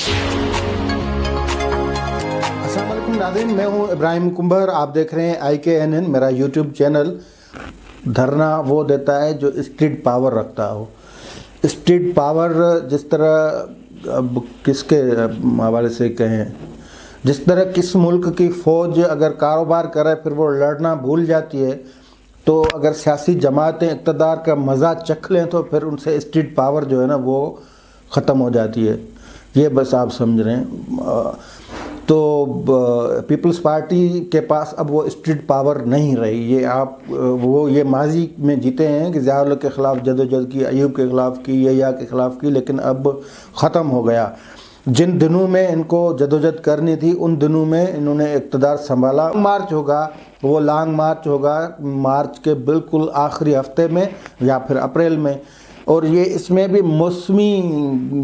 अस्सलाम वालेकुम नाज़रीन, मैं हूं इब्राहिम कुंबर। आप देख रहे हैं IKNN, मेरा यूट्यूब चैनल। धरना वो देता है जो स्ट्रीट पावर रखता हो। स्ट्रीट पावर जिस तरह, अब किसके हवाले से कहें, जिस तरह किस मुल्क की फ़ौज अगर कारोबार करे फिर वो लड़ना भूल जाती है, तो अगर सियासी जमातें इक़्तिदार का मज़ा चख लें तो फिर उनसे स्ट्रीट पावर जो है ना वो ख़त्म हो जाती है। ये बस आप समझ रहे हैं। तो पीपल्स पार्टी के पास अब वो स्ट्रीट पावर नहीं रही। ये आप वो ये माजी में जीते हैं कि ज़िया के ख़िलाफ़ जदोजहद की, अयूब के ख़िलाफ़ की, या के ख़िलाफ़ की, लेकिन अब ख़त्म हो गया। जिन दिनों में इनको जदोजहद करनी थी उन दिनों में इन्होंने इक़्तिदार संभाला। मार्च होगा, वो लॉन्ग मार्च होगा मार्च के बिल्कुल आखिरी हफ्ते में या फिर अप्रैल में, और ये इसमें भी मौसमी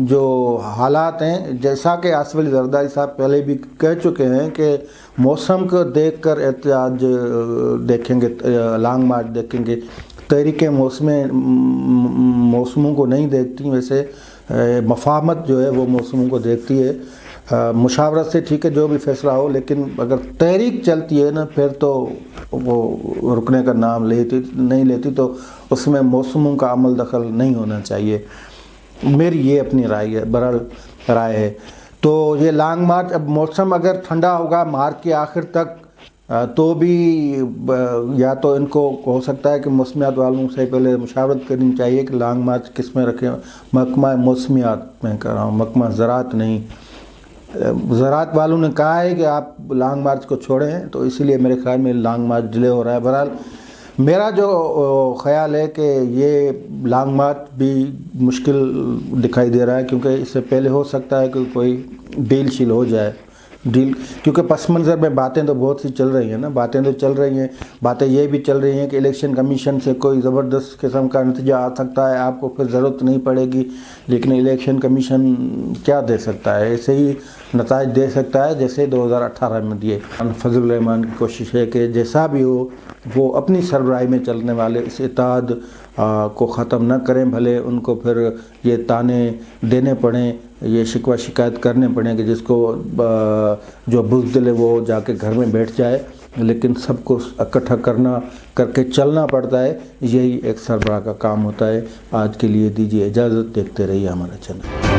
जो हालात हैं, जैसा कि आसिफ अली जरदारी साहब पहले भी कह चुके हैं कि मौसम को देख कर एहतियाज देखेंगे, लॉन्ग मार्च देखेंगे। तहरीकें मौसमों को नहीं देखती, वैसे मफाहमत जो है वो मौसमों को देखती है। मुशावरत से ठीक है जो भी फैसला हो, लेकिन अगर तहरीक चलती है ना फिर तो वो रुकने का नाम नहीं लेती, तो उसमें मौसमों का अमल दखल नहीं होना चाहिए। मेरी ये अपनी राय है, बहरहाल राय है। तो ये लॉन्ग मार्च, अब मौसम अगर ठंडा होगा मार्च के आखिर तक तो भी या तो इनको हो सकता है कि मौसमियात वालों से पहले मुशावरत करनी चाहिए कि लॉन्ग मार्च किस में रखें। महकमा मौसमियात में कर रहा हूँ, महकमा ज़राअत नहीं। ज़राअत वालों ने कहा है कि आप लॉन्ग मार्च को छोड़ें, तो इसीलिए मेरे ख्याल में लॉन्ग मार्च डिले हो रहा है। बहरहाल मेरा जो ख़्याल है कि ये लॉन्ग मार्च भी मुश्किल दिखाई दे रहा है, क्योंकि इससे पहले हो सकता है कि कोई डील शील हो जाए। डील, क्योंकि पस मंज़र में बातें तो बहुत सी चल रही हैं ना, बातें तो चल रही हैं। बातें ये भी चल रही हैं कि इलेक्शन कमीशन से कोई ज़बरदस्त किस्म का नतीजा आ सकता है, आपको फिर ज़रूरत नहीं पड़ेगी। लेकिन इलेक्शन कमीशन क्या दे सकता है? ऐसे ही नताइज दे सकता है जैसे 2018 में दिए। फजल रहमान की कोशिश है कि जैसा भी हो वो अपनी सरबराही में चलने वाले इस इत्तेहाद को ख़त्म न करें, भले उनको फिर ये ताने देने पड़ें, ये शिकवा शिकायत करने पड़ें कि जिसको जो बुज़दिल है वो जाके घर में बैठ जाए, लेकिन सबको इकट्ठा करके चलना पड़ता है। यही एक सरबराह का काम होता है। आज के लिए दीजिए इजाज़त, देखते रहिए हमारा चैनल।